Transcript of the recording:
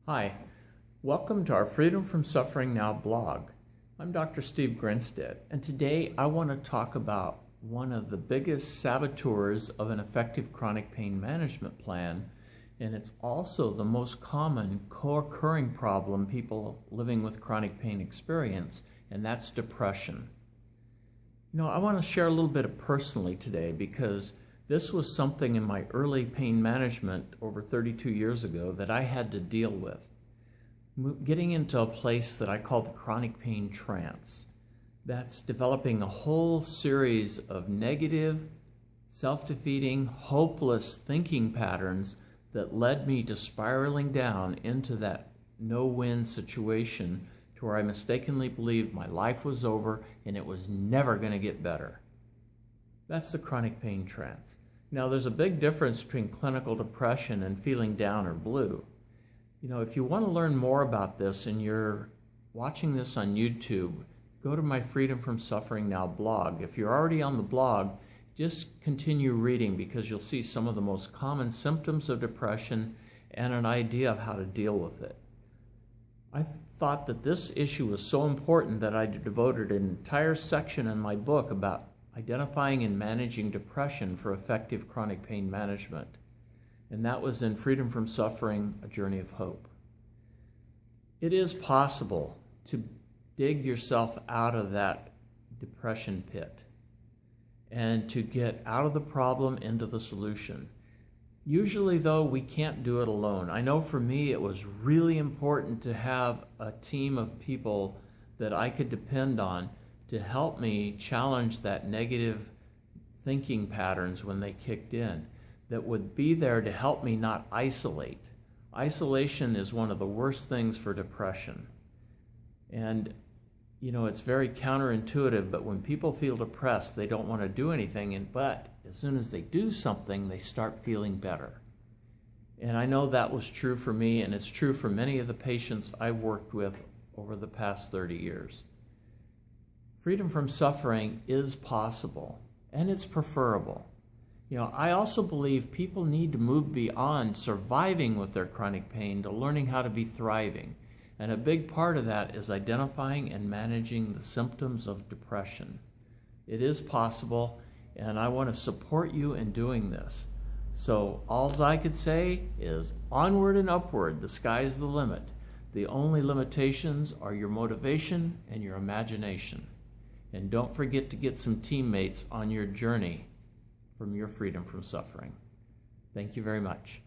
Hi, welcome to our Freedom from Suffering Now blog. I'm Dr. Steve Grinstead, and today I want to talk about one of the biggest saboteurs of an effective chronic pain management plan, and it's also the most common co-occurring problem people living with chronic pain experience, and that's depression. I want to share a little bit personally today because this was something in my early pain management over 32 years ago that I had to deal with. Getting into a place that I call the chronic pain trance. That's developing a whole series of negative, self-defeating, hopeless thinking patterns that led me to spiraling down into that no-win situation to where I mistakenly believed my life was over and it was never going to get better. That's the chronic pain trance. Now, there's a big difference between clinical depression and feeling down or blue. If you want to learn more about this and you're watching this on YouTube, go to my Freedom from Suffering Now blog. If you're already on the blog, just continue reading because you'll see some of the most common symptoms of depression and an idea of how to deal with it. I thought that this issue was so important that I devoted an entire section in my book about identifying and managing depression for effective chronic pain management. And that was in Freedom from Suffering, A Journey of Hope. It is possible to dig yourself out of that depression pit and to get out of the problem into the solution. Usually, though, we can't do it alone. I know for me it was really important to have a team of people that I could depend on to help me challenge that negative thinking patterns when they kicked in, that would be there to help me not isolate. Isolation is one of the worst things for depression. And, it's very counterintuitive, but when people feel depressed, they don't want to do anything, but as soon as they do something, they start feeling better. And I know that was true for me, and it's true for many of the patients I worked with over the past 30 years. Freedom from suffering is possible, and it's preferable. I also believe people need to move beyond surviving with their chronic pain to learning how to be thriving. And a big part of that is identifying and managing the symptoms of depression. It is possible, and I want to support you in doing this. So all I could say is onward and upward, the sky's the limit. The only limitations are your motivation and your imagination. And don't forget to get some teammates on your journey from your freedom from suffering. Thank you very much.